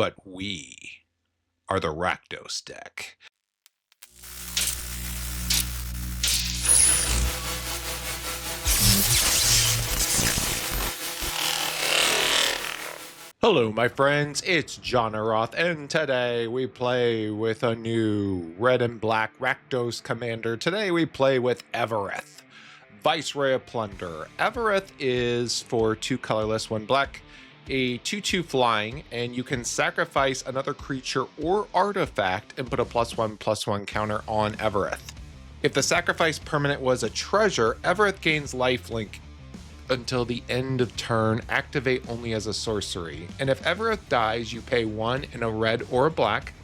but we are the Rakdos deck. Hello my friends, it's Johnaroth, and today we play with a new red and black Rakdos commander. Today we play with Evereth, Viceroy of Plunder. Evereth is for 2 colorless, 1 black, a 2/2 flying, and you can sacrifice another creature or artifact and put a +1/+1 counter on Evereth. If the sacrifice permanent was a treasure, Evereth gains lifelink until the end of turn, activate only as a sorcery. And if Evereth dies, you pay 1 in a red or a black.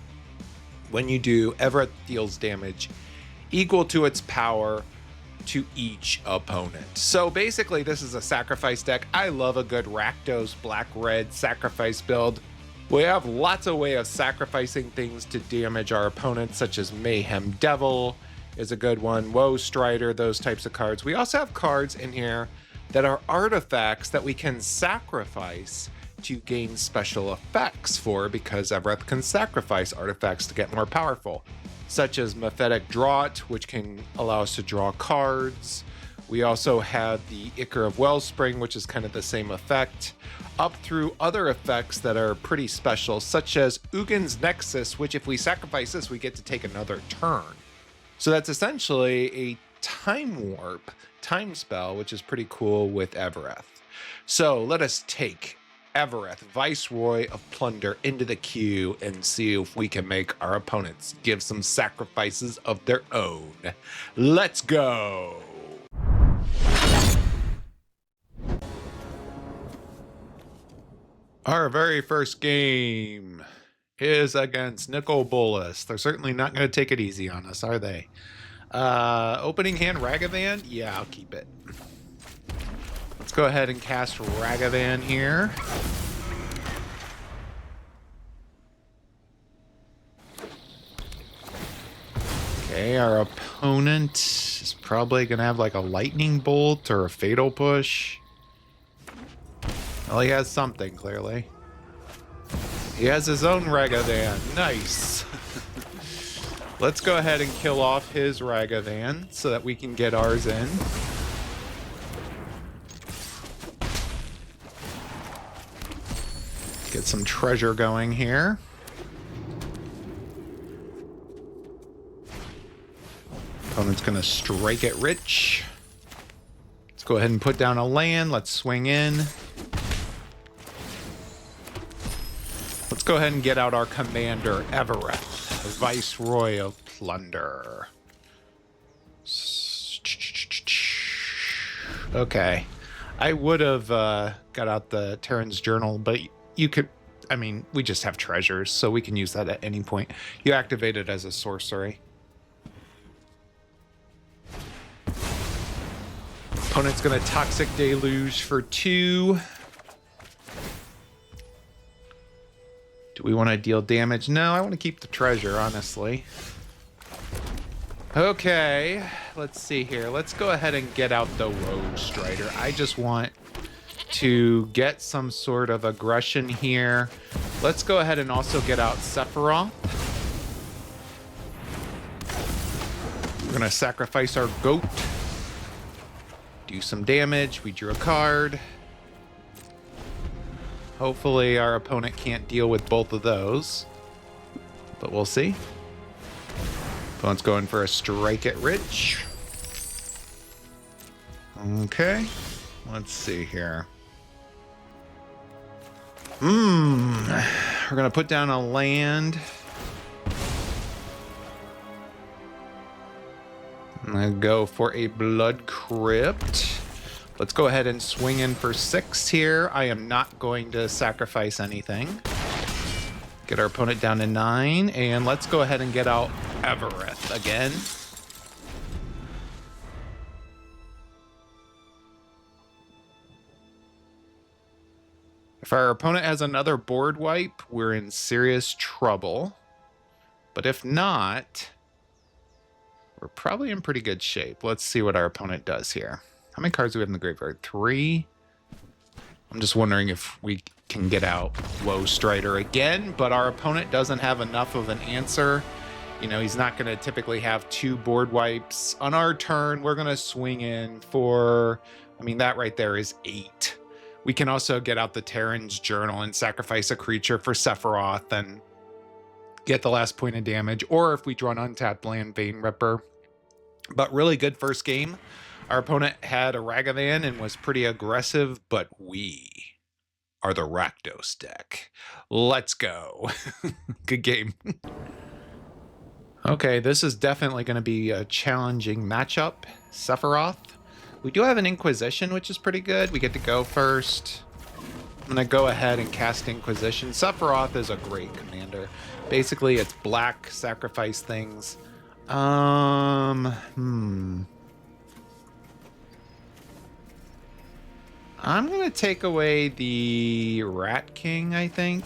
When you do, Evereth deals damage equal to its power to each opponent. So basically, this is a sacrifice deck. I love a good Rakdos black-red sacrifice build. We have lots of ways of sacrificing things to damage our opponents, such as Mayhem Devil is a good one, Woe Strider, those types of cards. We also have cards in here that are artifacts that we can sacrifice to gain special effects for, because Evereth can sacrifice artifacts to get more powerful, such as Mephitic Draught, which can allow us to draw cards. We also have the Ichor of Wellspring, which is kind of the same effect, up through other effects that are pretty special, such as Ugin's Nexus, which if we sacrifice this, we get to take another turn. So that's essentially a time warp time spell, which is pretty cool with Evereth. So let us take Evereth, Viceroy of Plunder, into the queue and see if we can make our opponents give some sacrifices of their own. Let's go! Our very first game is against Nicol Bolas. They're certainly not going to take it easy on us, are they? Opening hand Ragavan? Yeah, I'll keep it. Let's go ahead and cast Ragavan here. Okay, our opponent is probably going to have like a Lightning Bolt or a Fatal Push. Well, he has something, clearly. He has his own Ragavan. Nice. Let's go ahead and kill off his Ragavan so that we can get ours in. Get some treasure going here. Opponent's gonna strike it rich. Let's go ahead and put down a land. Let's swing in. Let's go ahead and get out our commander, Evereth, Viceroy of Plunder. Okay. I would have got out the Terran's Journal, but you could, I mean, we just have treasures, so we can use that at any point. You activate it as a sorcery. Opponent's gonna Toxic Deluge for 2. Do we want to deal damage? No, I want to keep the treasure, honestly. Okay, let's see here. Let's go ahead and get out the Woe Strider. I just want to get some sort of aggression here. Let's go ahead and also get out Sephiroth. We're going to sacrifice our goat. Do some damage. We drew a card. Hopefully our opponent can't deal with both of those, but we'll see. Opponent's going for a Strike It Rich. Okay, let's see here. We're gonna put down a land. I'm gonna go for a Blood Crypt. Let's go ahead and swing in for 6 here. I am not going to sacrifice anything. Get our opponent down to 9, and let's go ahead and get out Evereth again. If our opponent has another board wipe, we're in serious trouble. But if not, we're probably in pretty good shape. Let's see what our opponent does here. How many cards do we have in the graveyard? 3. I'm just wondering if we can get out Woe Strider again, but our opponent doesn't have enough of an answer. You know, he's not going to typically have 2 board wipes. On our turn, we're going to swing in for, I mean, that right there is 8. We can also get out the Terran's Journal and sacrifice a creature for Sephiroth and get the last point of damage, or if we draw an untapped land, Vein Ripper. But really good first game. Our opponent had a Ragavan and was pretty aggressive, but we are the Rakdos deck. Let's go. Good game. Okay, this is definitely going to be a challenging matchup. Sephiroth. We do have an Inquisition, which is pretty good. We get to go first. I'm going to go ahead and cast Inquisition. Sephiroth is a great commander. Basically, it's black, sacrifice things. I'm going to take away the Rat King, I think.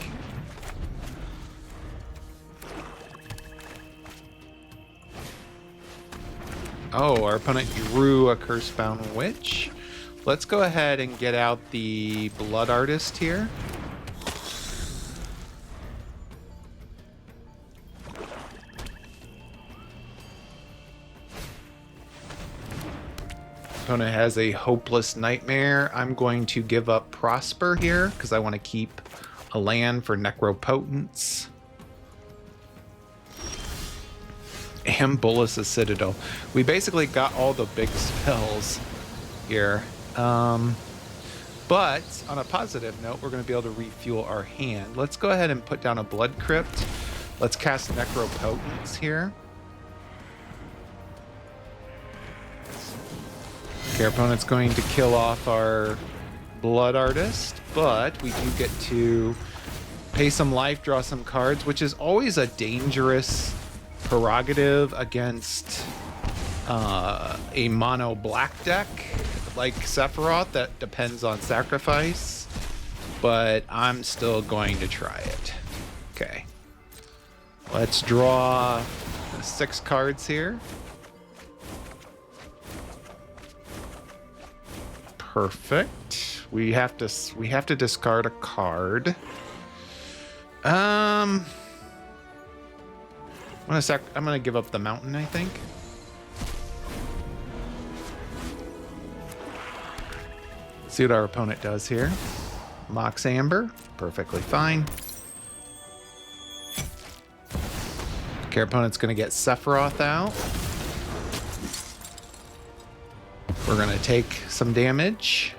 Oh, our opponent drew a Cursebound Witch. Let's go ahead and get out the Blood Artist here. Opponent has a Hopeless Nightmare. I'm going to give up Prosper here because I want to keep a land for Necropotence. And Bolas' Citadel. We basically got all the big spells here. But on a positive note, we're going to be able to refuel our hand. Let's go ahead and put down a Blood Crypt. Let's cast Necropotence here. Okay, our opponent's going to kill off our Blood Artist, but we do get to pay some life, draw some cards, which is always a dangerous prerogative against a mono black deck like Sephiroth that depends on sacrifice, but I'm still going to try it. Okay, let's draw 6 cards here. Perfect. We have to discard a card. I'm gonna give up the mountain, I think. See what our opponent does here. Mox Amber, perfectly fine. Okay, our opponent's gonna get Sephiroth out. We're gonna take some damage.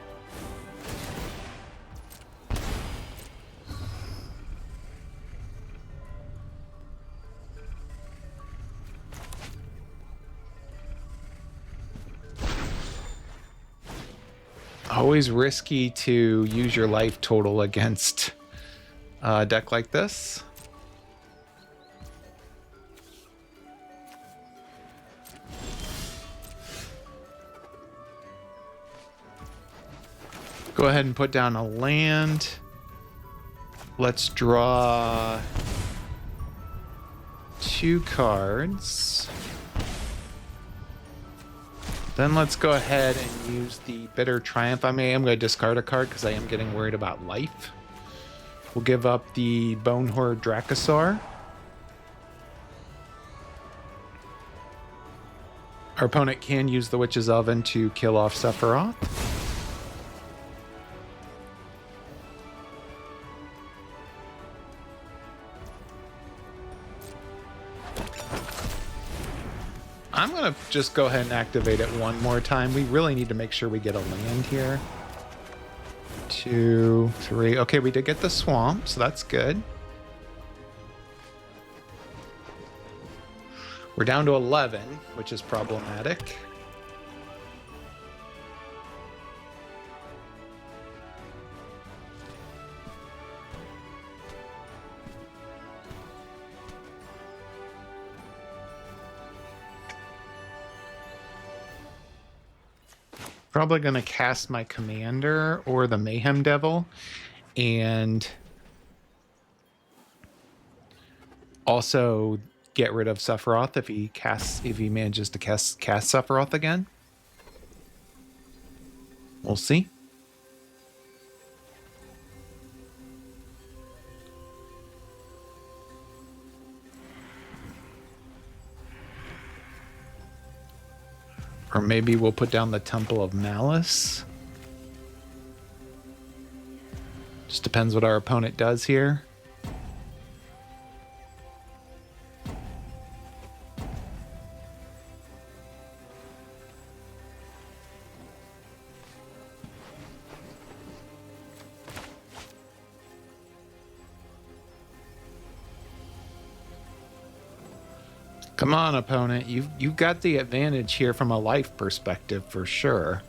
Always risky to use your life total against a deck like this. Go ahead and put down a land. Let's draw 2 cards. Then let's go ahead and use the Bitter Triumph. I am going to discard a card because I am getting worried about life. We'll give up the Bone Horde Dracosaur. Our opponent can use the Witch's Oven to kill off Sephiroth. I'm going to just go ahead and activate it one more time. We really need to make sure we get a land here. 2, 3. Okay, we did get the swamp, so that's good. We're down to 11, which is problematic. Probably going to cast my Commander or the Mayhem Devil and also get rid of Sephiroth if he manages to cast Sephiroth again. We'll see. Or maybe we'll put down the Temple of Malice. Just depends what our opponent does here. Come on, opponent. You've got the advantage here from a life perspective for sure.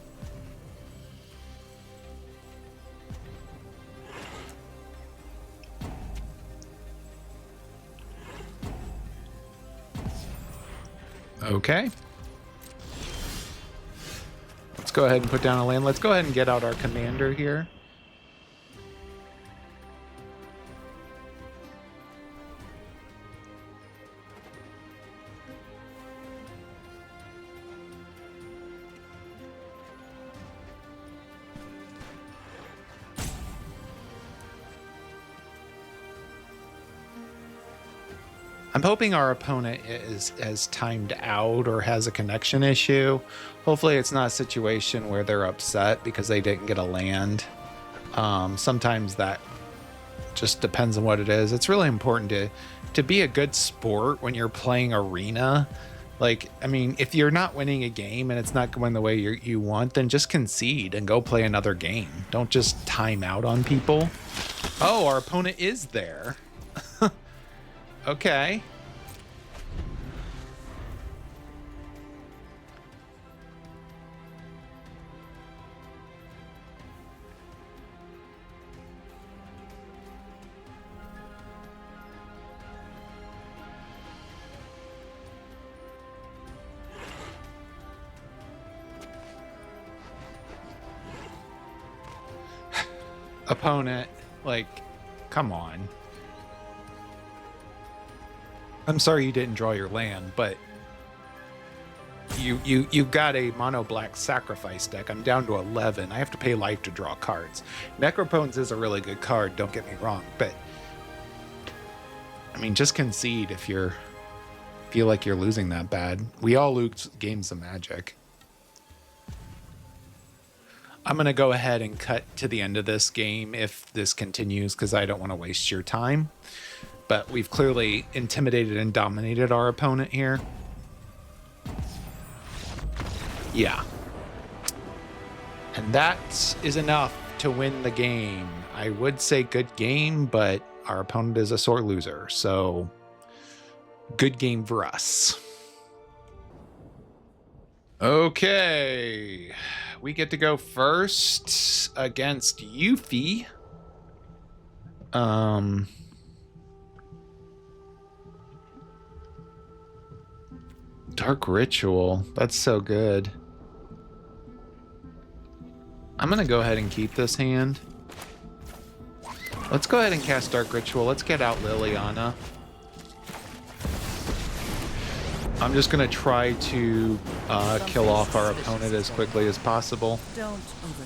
Okay. Let's go ahead and put down a land. Let's go ahead and get out our commander here. I'm hoping our opponent has timed out or has a connection issue. Hopefully it's not a situation where they're upset because they didn't get a land. Sometimes that just depends on what it is. It's really important to be a good sport when you're playing arena. Like, I mean, if you're not winning a game and it's not going the way you want, then just concede and go play another game. Don't just time out on people. Oh, our opponent is there. Okay. Opponent, like, come on. I'm sorry you didn't draw your land, but you've got a mono black sacrifice deck. I'm down to 11. I have to pay life to draw cards. Necropones is a really good card, don't get me wrong, but I mean, just concede if you feel like you're losing that bad. We all lose games of Magic. I'm going to go ahead and cut to the end of this game if this continues because I don't want to waste your time. But we've clearly intimidated and dominated our opponent here. Yeah. And that is enough to win the game. I would say good game, but our opponent is a sore loser. So good game for us. Okay. We get to go first against Yuffie. Dark Ritual. That's so good. I'm going to go ahead and keep this hand. Let's go ahead and cast Dark Ritual. Let's get out Liliana. I'm just going to try to kill off our opponent as quickly as possible.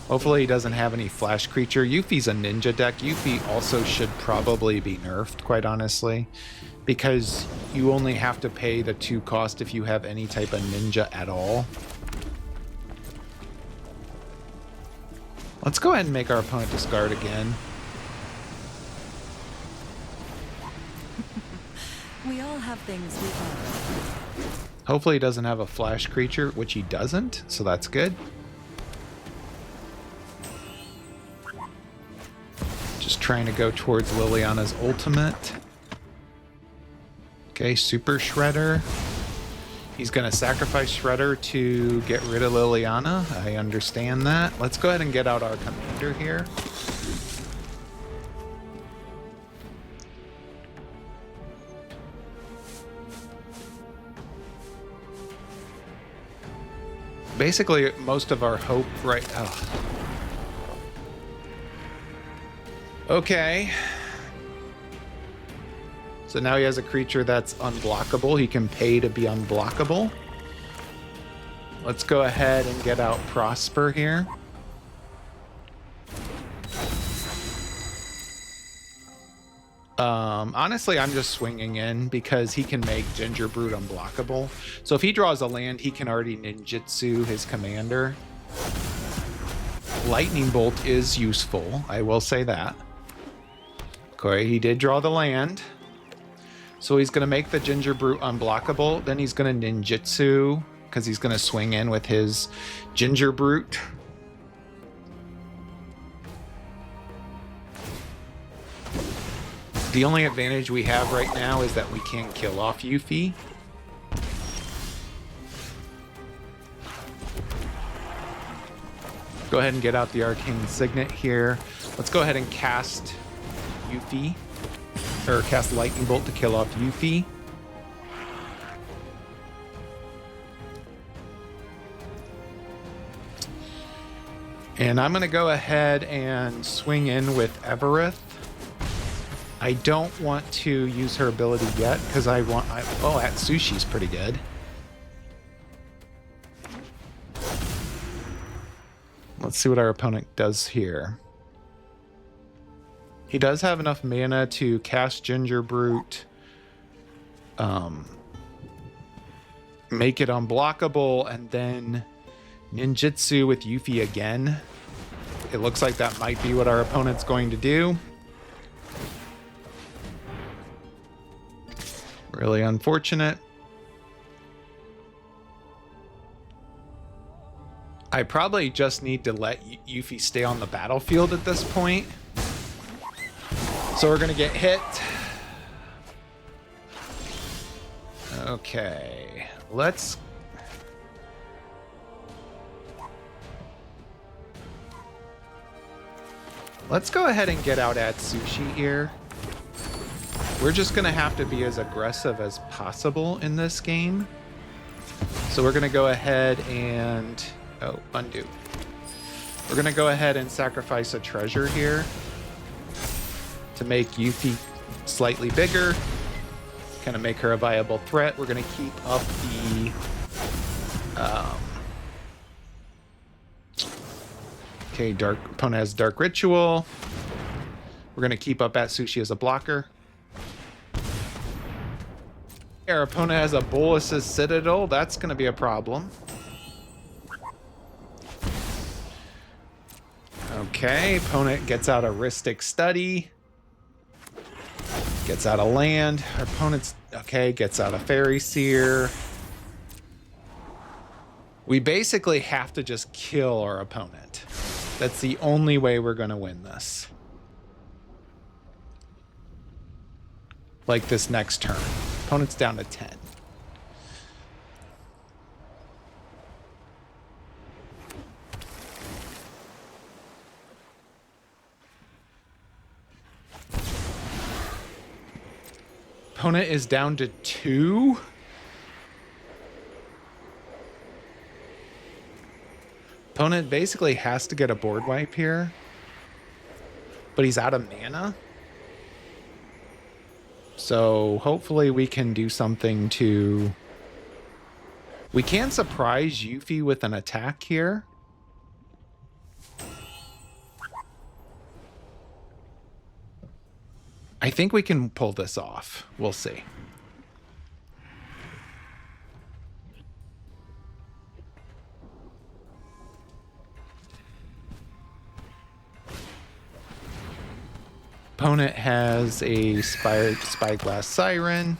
Hopefully he doesn't have any flash creature. Yuffie's a ninja deck. Yuffie also should probably be nerfed, quite honestly, because you only have to pay the 2 cost if you have any type of ninja at all. Let's go ahead and make our opponent discard again. We all have things we love. Hopefully he doesn't have a flash creature, which he doesn't, so that's good. Just trying to go towards Liliana's ultimate. Okay, Super Shredder. He's going to sacrifice Shredder to get rid of Liliana. I understand that. Let's go ahead and get out our commander here. Basically, most of our hope right... Oh. Okay. So now he has a creature that's unblockable. He can pay to be unblockable. Let's go ahead and get out Prosper here. Honestly, I'm just swinging in because he can make Ginger Brute unblockable. So if he draws a land, he can already ninjutsu his commander. Lightning Bolt is useful, I will say that. Okay, he did draw the land. So he's going to make the Ginger Brute unblockable. Then he's going to ninjutsu because he's going to swing in with his Ginger Brute. The only advantage we have right now is that we can't kill off Yuffie. Go ahead and get out the Arcane Signet here. Let's go ahead and cast Yuffie, or cast Lightning Bolt to kill off Yuffie. And I'm going to go ahead and swing in with Evereth. I don't want to use her ability yet because oh, Atsushi's pretty good. Let's see what our opponent does here. He does have enough mana to cast Ginger Brute, make it unblockable, and then ninjutsu with Yuffie again. It looks like that might be what our opponent's going to do. Really unfortunate. I probably just need to let Yuffie stay on the battlefield at this point. So we're going to get hit. Okay. Let's go ahead and get out Atsushi here. We're just going to have to be as aggressive as possible in this game. So we're going to go ahead and... Oh, undo. We're going to go ahead and sacrifice a treasure here to make Yuffie slightly bigger. Kind of make her a viable threat. We're going to keep up the... Okay, opponent has Dark Ritual. We're going to keep up Atsushi as a blocker. Our opponent has a Bolus's Citadel. That's going to be a problem. Okay, opponent gets out a Rhystic Study. Gets out a land. Our opponent's, okay, gets out a Fairy Seer. We basically have to just kill our opponent. That's the only way we're going to win this. Like this next turn. Opponent's down to 10. Opponent is down to 2. Opponent basically has to get a board wipe here. But he's out of mana. So hopefully we can do something to... We can surprise Yuffie with an attack here. I think we can pull this off. We'll see. Opponent has a Spyglass Siren.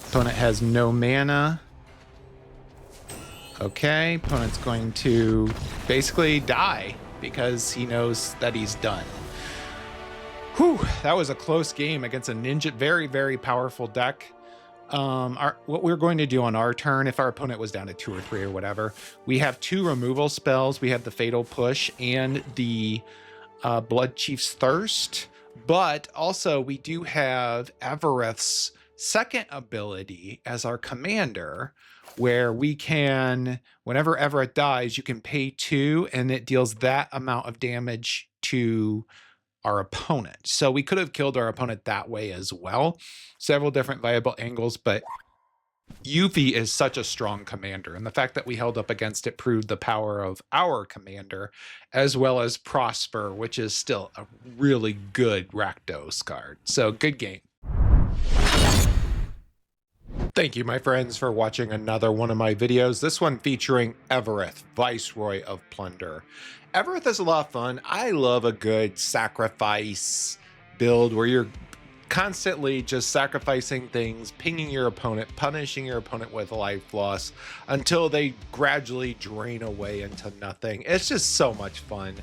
Opponent has no mana. Okay, opponent's going to basically die because he knows that he's done. Whew, that was a close game against a ninja, very, very powerful deck. What we're going to do on our turn, if our opponent was down to 2 or 3 or whatever, we have 2 removal spells. We have the Fatal Push and the Blood Chief's Thirst, but also we do have Evereth's second ability as our commander, where we can, whenever Evereth dies, you can pay 2 and it deals that amount of damage to our opponent. So we could have killed our opponent that way as well. Several different viable angles, but Yuffie is such a strong commander, and the fact that we held up against it proved the power of our commander, as well as Prosper, which is still a really good Rakdos card. So good game. Thank you, my friends, for watching another one of my videos. This one featuring Evereth, Viceroy of Plunder. Evereth is a lot of fun. I love a good sacrifice build where you're constantly just sacrificing things, pinging your opponent, punishing your opponent with life loss until they gradually drain away into nothing. It's just so much fun.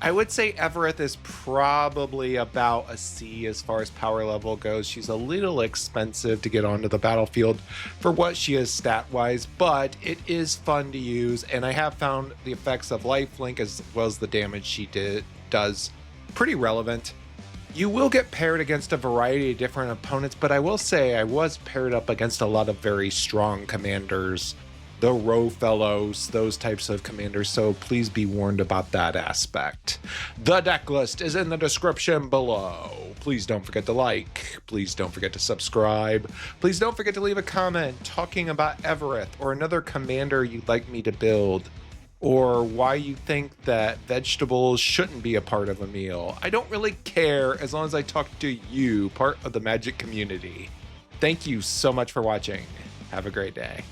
I would say Evereth is probably about a C as far as power level goes. She's a little expensive to get onto the battlefield for what she is stat-wise, but it is fun to use, and I have found the effects of lifelink as well as the damage she does pretty relevant. You will get paired against a variety of different opponents, but I will say I was paired up against a lot of very strong commanders, the Row Fellows, those types of commanders, so please be warned about that aspect. The deck list is in the description below. Please don't forget to like, please don't forget to subscribe, please don't forget to leave a comment talking about Evereth or another commander you'd like me to build, or why you think that vegetables shouldn't be a part of a meal. I don't really care as long as I talk to you, part of the Magic community. Thank you so much for watching. Have a great day.